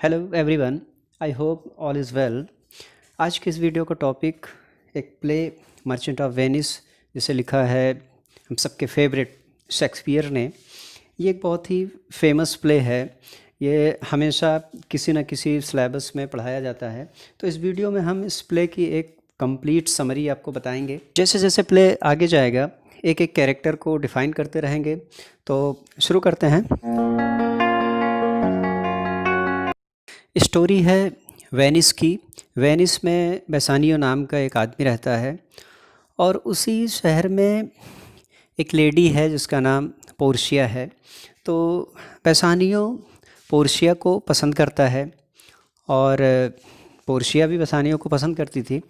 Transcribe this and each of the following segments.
Hello everyone, I hope all is well. आज की इस वीडियो का टॉपिक एक प्ले मर्चेंट ऑफ वेनिस जिसे लिखा है हम सबके फेवरेट शेक्सपियर ने। ये एक बहुत ही फेमस प्ले है। ये हमेशा किसी न किसी सिलेबस में पढ़ाया जाता है। तो इस वीडियो में हम इस प्ले की एक कंप्लीट समरी आपको बताएंगे। जैसे जैसे प्ले आगे जाएगा एक एक कैरेक्टर को डिफ़ाइन करते रहेंगे। तो शुरू करते हैं। स्टोरी है वेनिस की। वेनिस में बेसानियो नाम का एक आदमी रहता है और उसी शहर में एक लेडी है जिसका नाम पोर्शिया है। तो बेसानियो पोर्शिया को पसंद करता है और पोर्शिया भी बेसानियो को पसंद करती थी।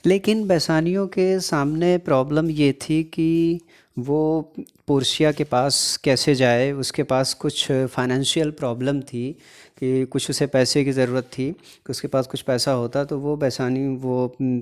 लेकिन बेसानियो के सामने प्रॉब्लम ये थी कि वो पोर्शिया के पास कैसे जाए। उसके पास कुछ फाइनेंशियल प्रॉब्लम थी कि कुछ उसे पैसे की ज़रूरत थी कि उसके पास कुछ पैसा होता तो वो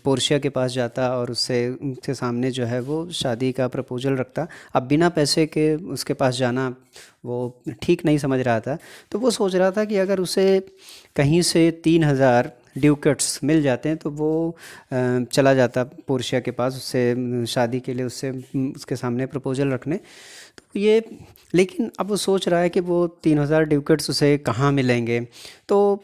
पोर्शिया के पास जाता और उसके सामने जो है वो शादी का प्रपोजल रखता। अब बिना पैसे के उसके पास जाना वो ठीक नहीं समझ रहा था। तो वो सोच रहा था कि अगर उसे कहीं से 3,000 ड्यूकेट्स मिल जाते हैं तो वो चला जाता पोर्शिया के पास उससे शादी के लिए उसके सामने प्रपोजल रखने। तो ये लेकिन अब वो सोच रहा है कि वो 3,000 ड्यूकेट्स उसे कहाँ मिलेंगे। तो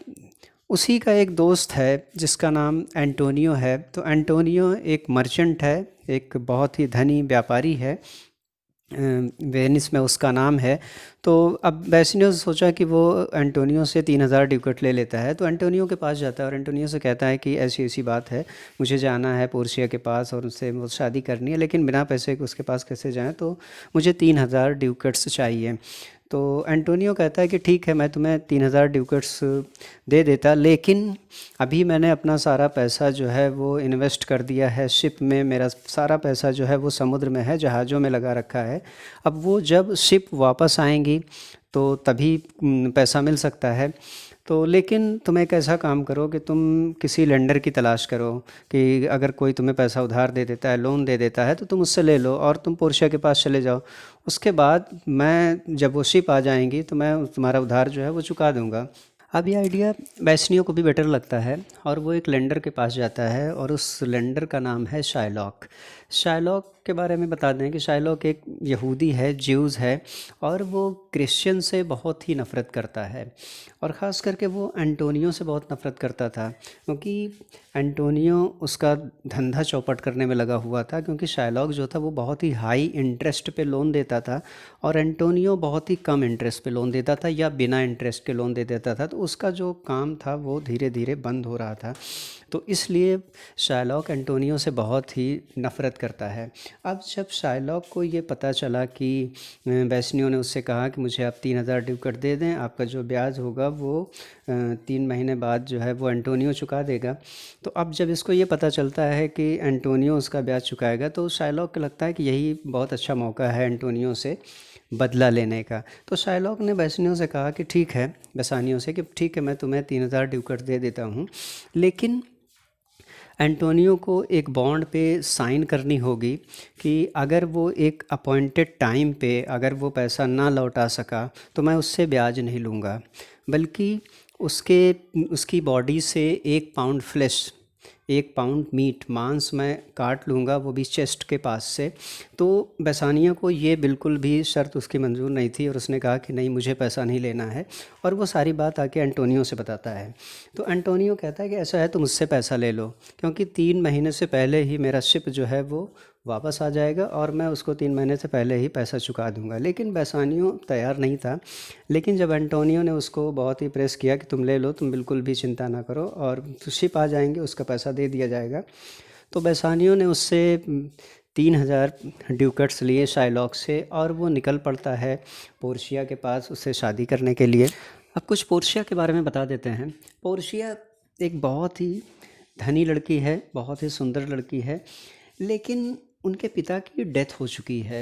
उसी का एक दोस्त है जिसका नाम एंटोनियो है। तो एंटोनियो एक मर्चेंट है, एक बहुत ही धनी व्यापारी है। वेनिस में उसका नाम है। तो अब बेसिनियो सोचा कि वो एंटोनियो से 3,000 ड्यूकेट ले लेता है। तो एंटोनियो के पास जाता है और एंटोनियो से कहता है कि ऐसी ऐसी बात है, मुझे जाना है पोर्शिया के पास और उससे वो शादी करनी है, लेकिन बिना पैसे के उसके पास कैसे जाएं, तो मुझे 3,000 ड्यूकेट्स चाहिए। तो एंटोनियो कहता है कि ठीक है, मैं तुम्हें 3,000 ड्यूकेट्स दे देता, लेकिन अभी मैंने अपना सारा पैसा जो है वो इन्वेस्ट कर दिया है शिप में। मेरा सारा पैसा जो है वो समुद्र में है, जहाज़ों में लगा रखा है। अब वो जब शिप वापस आएंगी तो तभी पैसा मिल सकता है। तो लेकिन तुम एक ऐसा काम करो कि तुम किसी लेंडर की तलाश करो कि अगर कोई तुम्हें पैसा उधार दे देता है, लोन दे देता है, तो तुम उससे ले लो और तुम पोर्शिया के पास चले जाओ। उसके बाद मैं जब वो शिप आ जाएंगी तो मैं तुम्हारा उधार जो है वो चुका दूंगा। अब ये आइडिया बेसनियो को भी बेटर लगता है और वो एक लेंडर के पास जाता है और उस लेंडर का नाम है शाइलॉक। शाइलॉक के बारे में बता दें कि शाइलॉक एक यहूदी है, ज्यूज़ है, और वो क्रिश्चियन से बहुत ही नफ़रत करता है और ख़ास करके वो एंटोनियो से बहुत नफ़रत करता था, क्योंकि एंटोनियो उसका धंधा चौपट करने में लगा हुआ था। क्योंकि शाइलॉक जो था वो बहुत ही हाई इंटरेस्ट पे लोन देता था और एंटोनियो बहुत ही कम इंटरेस्ट पे लोन देता था या बिना इंटरेस्ट के लोन दे देता था। तो उसका जो काम था वो धीरे धीरे बंद हो रहा था। तो इसलिए शाइलॉक एंटोनियो से बहुत ही नफ़रत करता है। अब जब शाइलॉक को ये पता चला कि बेसनियो ने उससे कहा कि मुझे आप 3,000 ड्यूकेट दे दें, आपका जो ब्याज होगा वो 3 महीने बाद जो है वो एंटोनियो चुका देगा। तो अब जब इसको ये पता चलता है कि एंटोनियो उसका ब्याज चुकाएगा, तो शाइलॉक को लगता है कि यही बहुत अच्छा मौका है एंटोनियो से बदला लेने का। तो शाइलॉक ने बेसनियो से कहा कि ठीक है, बेसानियो से कि ठीक है, मैं तुम्हें 3,000 ड्यूकेट दे देता हूँ, लेकिन एंटोनियो को एक बॉन्ड पे साइन करनी होगी कि अगर वो एक अपॉइंटेड टाइम पे अगर वो पैसा ना लौटा सका तो मैं उससे ब्याज नहीं लूँगा, बल्कि उसकी बॉडी से 1 पाउंड फ्लेश, 1 पाउंड मीट मांस मैं काट लूँगा, वो भी चेस्ट के पास से। तो बेसानिया को ये बिल्कुल भी शर्त उसकी मंजूर नहीं थी और उसने कहा कि नहीं, मुझे पैसा नहीं लेना है। और वो सारी बात आके एंटोनियो से बताता है। तो एंटोनियो कहता है कि ऐसा है, तुम मुझसे पैसा ले लो, क्योंकि 3 महीने से पहले ही मेरा शिप जो है वो वापस आ जाएगा और मैं उसको 3 महीने से पहले ही पैसा चुका दूंगा। लेकिन बेसानियो तैयार नहीं था। लेकिन जब एंटोनियो ने उसको बहुत ही प्रेस किया कि तुम ले लो, तुम बिल्कुल भी चिंता ना करो और शिप आ जाएंगे, उसका पैसा दे दिया जाएगा, तो बेसानियो ने उससे 3,000 ड्यूकेट्स लिए शाइलॉक से और वो निकल पड़ता है पोर्शिया के पास उससे शादी करने के लिए। अब कुछ पोर्शिया के बारे में बता देते हैं। पोर्शिया एक बहुत ही धनी लड़की है, बहुत ही सुंदर लड़की है, लेकिन उनके पिता की डेथ हो चुकी है।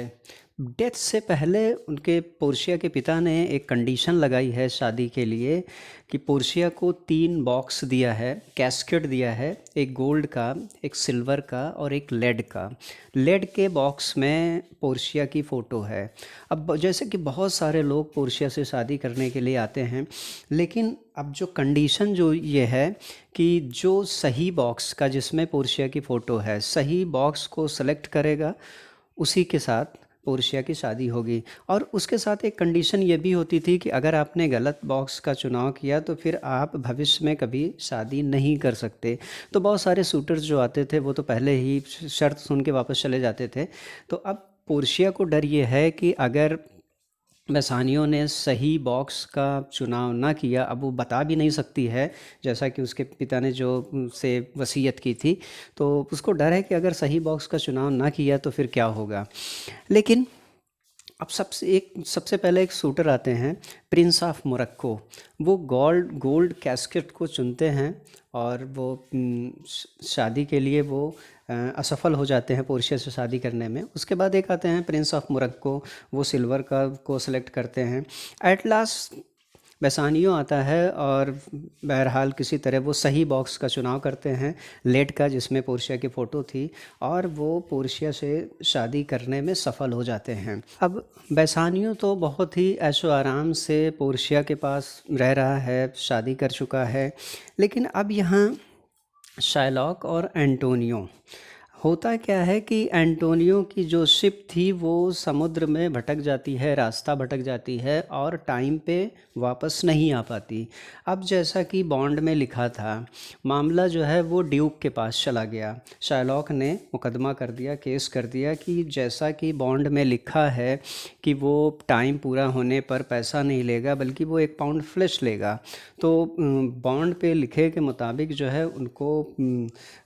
डेथ से पहले उनके पोर्शिया के पिता ने एक कंडीशन लगाई है शादी के लिए कि पोर्शिया को 3 बॉक्स दिया है, कैस्केट दिया है, एक गोल्ड का, एक सिल्वर का और एक लेड का। लेड के बॉक्स में पोर्शिया की फ़ोटो है। अब जैसे कि बहुत सारे लोग पोर्शिया से शादी करने के लिए आते हैं, लेकिन अब जो कंडीशन जो ये है कि जो सही बॉक्स का जिसमें पोर्शिया की फ़ोटो है, सही बॉक्स को सेलेक्ट करेगा, उसी के साथ पोर्शिया की शादी होगी। और उसके साथ एक कंडीशन ये भी होती थी कि अगर आपने गलत बॉक्स का चुनाव किया तो फिर आप भविष्य में कभी शादी नहीं कर सकते। तो बहुत सारे सूटर्स जो आते थे वो तो पहले ही शर्त सुन के वापस चले जाते थे। तो अब पोर्शिया को डर ये है कि अगर बेसानियों ने सही बॉक्स का चुनाव ना किया, अब वो बता भी नहीं सकती है, जैसा कि उसके पिता ने जो से वसीयत की थी, तो उसको डर है कि अगर सही बॉक्स का चुनाव ना किया तो फिर क्या होगा। लेकिन अब सबसे पहले एक शूटर आते हैं, प्रिंस ऑफ मोरक्को। वो गोल्ड गोल्ड कैस्केट को चुनते हैं और वो शादी के लिए वो असफल हो जाते हैं पोर्शिया से शादी करने में। उसके बाद एक आते हैं प्रिंस ऑफ मोरक्को, वो सिल्वर का को सेलेक्ट करते हैं। एट लास्ट बेसानियो आता है और बहरहाल किसी तरह वो सही बॉक्स का चुनाव करते हैं, लेड का, जिसमें पोर्शिया की फ़ोटो थी, और वो पोर्शिया से शादी करने में सफल हो जाते हैं। अब बेसानियो तो बहुत ही ऐशो आराम से पोर्शिया के पास रह रहा है, शादी कर चुका है। लेकिन अब यहाँ शाइलॉक और एंटोनियो, होता क्या है कि एंटोनियो की जो शिप थी वो समुद्र में भटक जाती है, रास्ता भटक जाती है और टाइम पे वापस नहीं आ पाती। अब जैसा कि बॉन्ड में लिखा था, मामला जो है वो ड्यूक के पास चला गया। शाइलॉक ने मुकदमा कर दिया, केस कर दिया कि जैसा कि बॉन्ड में लिखा है कि वो टाइम पूरा होने पर पैसा नहीं लेगा बल्कि वो 1 पाउंड फ्लेश लेगा। तो बॉन्ड पे लिखे के मुताबिक जो है उनको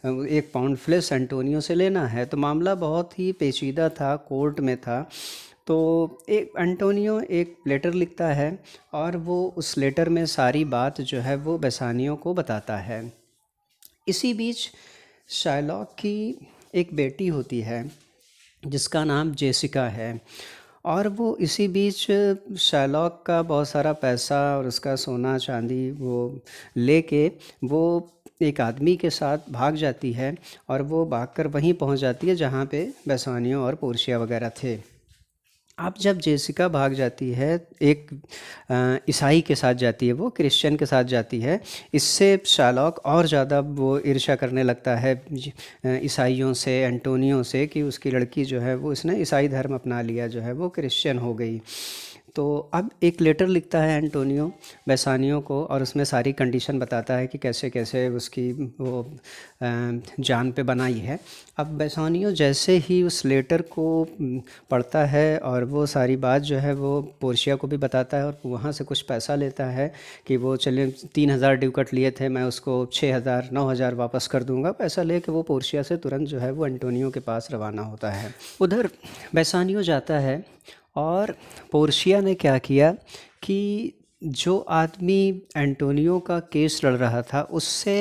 1 पाउंड फ्लेश एंटोनियो से लेना है। तो मामला बहुत ही पेचीदा था, कोर्ट में था। तो एक एंटोनियो एक लेटर लिखता है और वो उस लेटर में सारी बात जो है वो बेसानियो को बताता है। इसी बीच शाइलॉक की एक बेटी होती है जिसका नाम जेसिका है, और वो इसी बीच शाइलॉक का बहुत सारा पैसा और उसका सोना चांदी वो लेके वो एक आदमी के साथ भाग जाती है, और वो भागकर वहीं पहुंच जाती है जहां पे बेसानियो और पोर्शिया वगैरह थे। अब जब जेसिका भाग जाती है, एक ईसाई के साथ जाती है, वो क्रिश्चियन के साथ जाती है। इससे शाइलॉक और ज़्यादा वो ईर्ष्या करने लगता है ईसाइयों से, एंटोनियो से, कि उसकी लड़की जो है वो इसने ईसाई धर्म अपना लिया, जो है वो क्रिश्चियन हो गई। तो अब एक लेटर लिखता है एंटोनियो बेसानियो को, और उसमें सारी कंडीशन बताता है कि कैसे कैसे उसकी वो जान पे बनाई है। अब बेसानियो जैसे ही उस लेटर को पढ़ता है और वो सारी बात जो है वो पोर्शिया को भी बताता है, और वहाँ से कुछ पैसा लेता है कि वो चलिए 3000 ड्यूकट लिए थे, मैं उसको 6000 9000 वापस कर दूंगा। पैसा लेके वो पोर्शिया से तुरंत जो है वो एंटोनियो के पास रवाना होता है। उधर बेसानियो जाता है, और पोर्शिया ने क्या किया कि जो आदमी एंटोनियो का केस लड़ रहा था उससे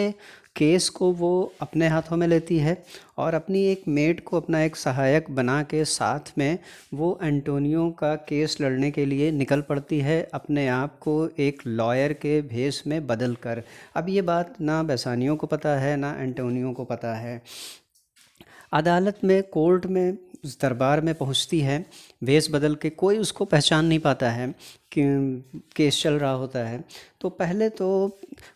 केस को वो अपने हाथों में लेती है, और अपनी एक मेड को अपना एक सहायक बना के साथ में वो एंटोनियो का केस लड़ने के लिए निकल पड़ती है, अपने आप को एक लॉयर के भेष में बदल कर। अब ये बात ना बेसानियो को पता है ना एंटोनियो को पता है। अदालत में, कोर्ट में, उस दरबार में पहुंचती है वेश बदल के। कोई उसको पहचान नहीं पाता है कि केस चल रहा होता है। तो पहले तो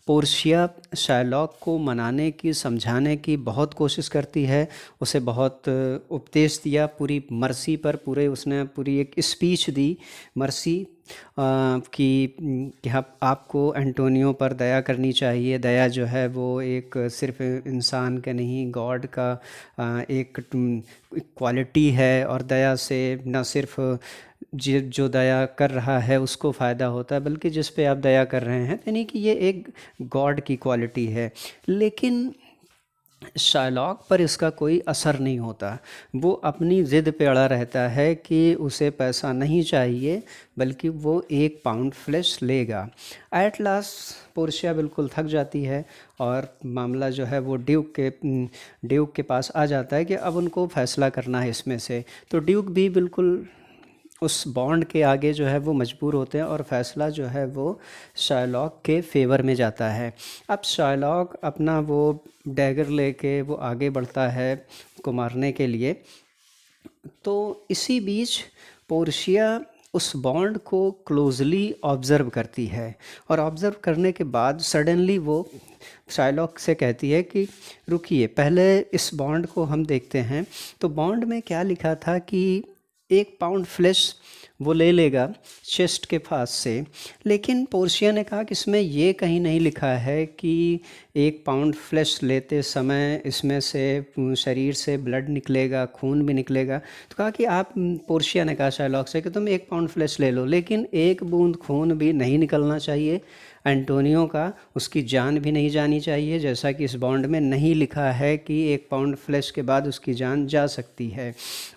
पोर्शिया शाइलॉक को मनाने की, समझाने की बहुत कोशिश करती है, उसे बहुत उपदेश दिया, पूरी मर्सी पर उसने पूरी एक स्पीच दी मर्सी कि आपको एंटोनियो पर दया करनी चाहिए। दया जो है वो एक सिर्फ इंसान का नहीं, गॉड का एक क्वालिटी है, और दया से न सिर्फ जो दया कर रहा है उसको फ़ायदा होता है, बल्कि जिस पे आप दया कर रहे हैं, यानी कि ये एक गॉड की क्वालिटी है। लेकिन शाइलॉक पर इसका कोई असर नहीं होता। वो अपनी ज़िद पे अड़ा रहता है कि उसे पैसा नहीं चाहिए, बल्कि वो 1 पाउंड फ्लेश लेगा। एट लास्ट पोर्शिया बिल्कुल थक जाती है, और मामला जो है वो ड्यूक के पास आ जाता है कि अब उनको फ़ैसला करना है इसमें से। तो ड्यूक भी बिल्कुल उस बॉन्ड के आगे जो है वो मजबूर होते हैं और फैसला जो है वो शार्लॉक के फेवर में जाता है। अब शार्लॉक अपना वो डैगर लेके वो आगे बढ़ता है को मारने के लिए। तो इसी बीच पोर्शिया उस बॉन्ड को क्लोजली ऑब्ज़र्व करती है और ऑब्ज़र्व करने के बाद सडनली वो शार्लॉक से कहती है कि रुकिए, पहले इस बॉन्ड को हम देखते हैं। तो बॉन्ड में क्या लिखा था कि 1 पाउंड फ्लैश वो ले लेगा चेस्ट के पास से, लेकिन पोर्शिया ने कहा कि इसमें ये कहीं नहीं लिखा है कि 1 पाउंड फ्लैश लेते समय इसमें से शरीर से ब्लड निकलेगा, खून भी निकलेगा। तो कहा कि आप, पोर्शिया ने कहा शार्लॉक से कि तुम 1 पाउंड फ्लैश ले लो, लेकिन एक बूंद खून भी नहीं निकलना चाहिए एंटोनियो का, उसकी जान भी नहीं जानी चाहिए, जैसा कि इस बॉन्ड में नहीं लिखा है कि 1 पाउंड फ्लैश के बाद उसकी जान जा सकती है।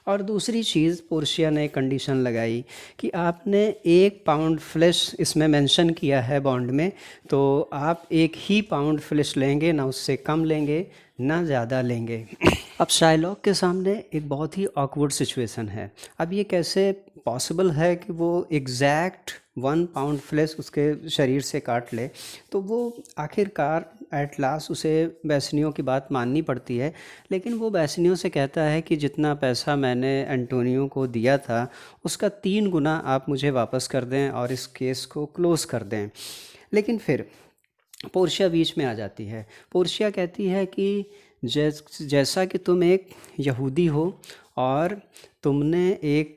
और दूसरी चीज़, पोर्शिया ने कंडीशन लगाई कि आपने 1 पाउंड फ्लैश इसमें मेंशन किया है बॉन्ड में, तो आप 1 ही पाउंड फ्लैश लेंगे, ना उससे कम लेंगे ना ज़्यादा लेंगे। अब शार्लॉक के सामने एक बहुत ही ऑकवर्ड सिचुएशन है। अब ये कैसे पॉसिबल है कि वो एग्जैक्ट 1 पाउंड फ्लैश उसके शरीर से काट ले। तो वो आखिरकार एट लास्ट उसे बैसनियों की बात माननी पड़ती है, लेकिन वो बैसनियों से कहता है कि जितना पैसा मैंने एंटोनियो को दिया था उसका 3 गुना आप मुझे वापस कर दें और इस केस को क्लोज़ कर दें। लेकिन फिर पोर्शिया बीच में आ जाती है। पोर्शिया कहती है कि जैसा कि तुम एक यहूदी हो और तुमने एक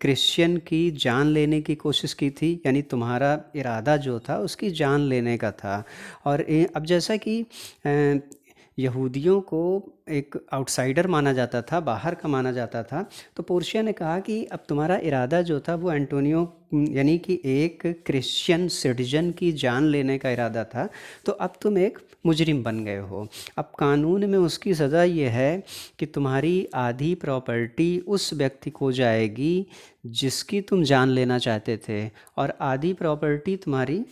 क्रिश्चियन की जान लेने की कोशिश की थी, यानी तुम्हारा इरादा जो था उसकी जान लेने का था। और अब जैसा कि यहूदियों को एक आउटसाइडर माना जाता था, बाहर का माना जाता था, तो पोर्शिया ने कहा कि अब तुम्हारा इरादा जो था वो एंटोनियो यानी कि एक क्रिश्चियन सिटीजन की जान लेने का इरादा था, तो अब तुम एक मुजरिम बन गए हो। अब कानून में उसकी सज़ा ये है कि तुम्हारी आधी प्रॉपर्टी उस व्यक्ति को जाएगी जिसकी तुम जान लेना चाहते थे, और आधी प्रॉपर्टी तुम्हारी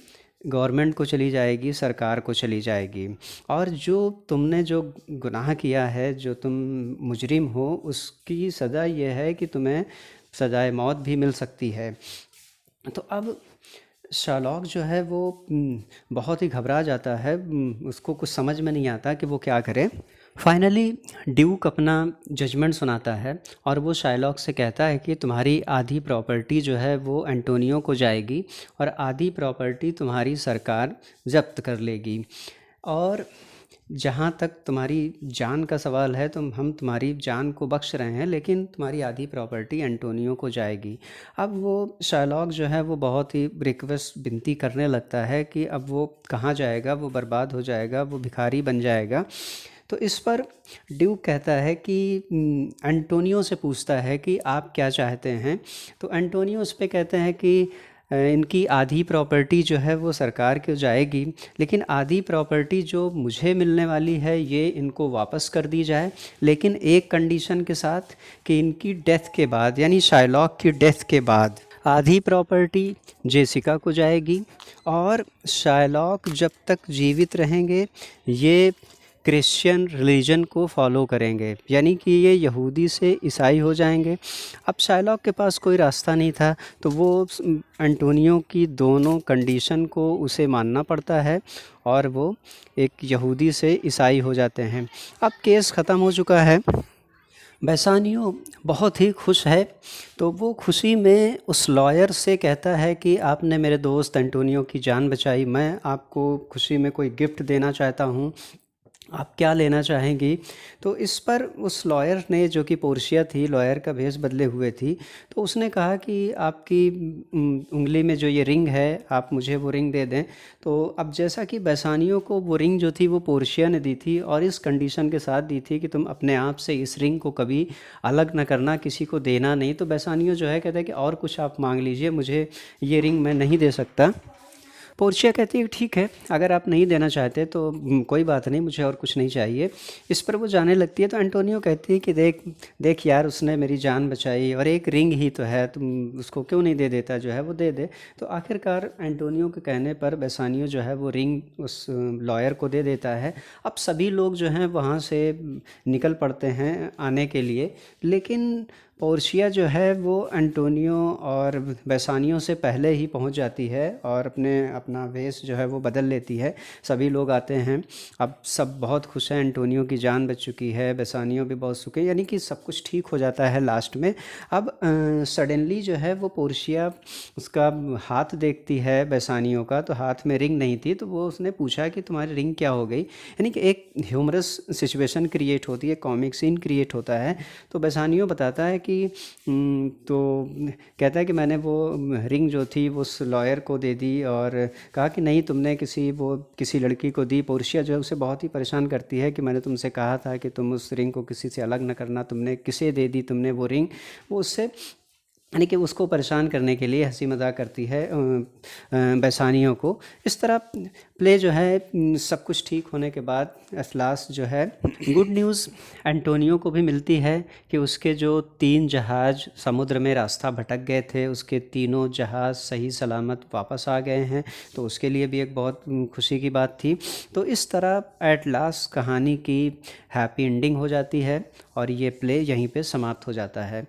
गवर्नमेंट को चली जाएगी, सरकार को चली जाएगी। और जो तुमने जो गुनाह किया है, जो तुम मुजरिम हो, उसकी सज़ा ये है कि तुम्हें सज़ाए मौत भी मिल सकती है। तो अब शार्लॉक जो है वो बहुत ही घबरा जाता है, उसको कुछ समझ में नहीं आता कि वो क्या करे। फाइनली ड्यूक अपना जजमेंट सुनाता है और वो शार्लॉक से कहता है कि तुम्हारी आधी प्रॉपर्टी जो है वो एंटोनियो को जाएगी और आधी प्रॉपर्टी तुम्हारी सरकार जब्त कर लेगी। और जहाँ तक तुम्हारी जान का सवाल है, हम तुम्हारी जान को बख्श रहे हैं, लेकिन तुम्हारी आधी प्रॉपर्टी एंटोनियो को जाएगी। अब वो शार्लॉक जो है वो बहुत ही रिक्वेस्ट विनती करने लगता है कि अब वो कहाँ जाएगा, वो बर्बाद हो जाएगा, वो भिखारी बन जाएगा। तो इस पर ड्यूक कहता है कि एंटोनियो से पूछता है कि आप क्या चाहते हैं। तो एंटोनियो उस पर कहते हैं कि इनकी आधी प्रॉपर्टी जो है वो सरकार को जाएगी, लेकिन आधी प्रॉपर्टी जो मुझे मिलने वाली है ये इनको वापस कर दी जाए, लेकिन एक कंडीशन के साथ कि इनकी डेथ के बाद, यानी शार्लॉक की डेथ के बाद, आधी प्रॉपर्टी जेसिका को जाएगी और शार्लॉक जब तक जीवित रहेंगे ये क्रिश्चियन रिलीजन को फॉलो करेंगे, यानी कि ये यहूदी से ईसाई हो जाएंगे। अब शार्लॉक के पास कोई रास्ता नहीं था, तो वो एंटोनियो की दोनों कंडीशन को उसे मानना पड़ता है और वो एक यहूदी से ईसाई हो जाते हैं। अब केस ख़त्म हो चुका है, बेसानियो बहुत ही खुश है। तो वो खुशी में उस लॉयर से कहता है कि आपने मेरे दोस्त एंटोनियो की जान बचाई, मैं आपको खुशी में कोई गिफ्ट देना चाहता हूँ, आप क्या लेना चाहेंगी। तो इस पर उस लॉयर ने, जो कि पोर्शिया थी, लॉयर का भेष बदले हुए थी, तो उसने कहा कि आपकी उंगली में जो ये रिंग है, आप मुझे वो रिंग दे दें। तो अब जैसा कि बेसानियों को वो रिंग जो थी वो पोर्शिया ने दी थी और इस कंडीशन के साथ दी थी कि तुम अपने आप से इस रिंग को कभी अलग ना करना, किसी को देना नहीं। तो बेसानियो जो है कहता है कि और कुछ आप मांग लीजिए, मुझे ये रिंग मैं नहीं दे सकता। पोर्शिया कहती है ठीक है, अगर आप नहीं देना चाहते तो कोई बात नहीं, मुझे और कुछ नहीं चाहिए। इस पर वो जाने लगती है। तो एंटोनियो कहती है कि देख देख यार, उसने मेरी जान बचाई और एक रिंग ही तो है, तुम उसको क्यों नहीं दे देता, जो है वो दे दे। तो आखिरकार एंटोनियो के कहने पर बेसानियो जो है वो रिंग उस लॉयर को दे देता है। अब सभी लोग जो हैं वहाँ से निकल पड़ते हैं आने के लिए, लेकिन पोर्शिया जो है वो एंटोनियो और बेसानियो से पहले ही पहुंच जाती है और अपना वेश जो है वो बदल लेती है। सभी लोग आते हैं, अब सब बहुत खुश हैं, एंटोनियो की जान बच चुकी है, बेसानियो भी बहुत सुखी, यानी कि सब कुछ ठीक हो जाता है लास्ट में। अब सडनली जो है वो पोर्शिया उसका हाथ देखती है बेसानियो का, तो हाथ में रिंग नहीं थी, तो वो उसने पूछा कि तुम्हारी रिंग क्या हो गई। यानी कि एक ह्यूमरस सिचुएशन क्रिएट होती है, कॉमिक सीन क्रिएट होता है। तो बेसानियो बताता है कि तो कहता है कि मैंने वो रिंग जो थी वो उस लॉयर को दे दी, और कहा कि नहीं, तुमने किसी लड़की को दी। पोर्शिया जो है उसे बहुत ही परेशान करती है कि मैंने तुमसे कहा था कि तुम उस रिंग को किसी से अलग न करना, तुमने किसे दे दी तुमने वो रिंग। वो उससे यानी कि उसको परेशान करने के लिए हंसी मजाक करती है बेसानियों को। इस तरह प्ले जो है सब कुछ ठीक होने के बाद एट लास्ट जो है गुड न्यूज़ एंटोनियो को भी मिलती है कि उसके जो 3 जहाज़ समुद्र में रास्ता भटक गए थे, उसके तीनों जहाज़ सही सलामत वापस आ गए हैं। तो उसके लिए भी एक बहुत खुशी की बात थी। तो इस तरह एट लास्ट कहानी की हैप्पी एंडिंग हो जाती है और ये प्ले यहीं पे समाप्त हो जाता है।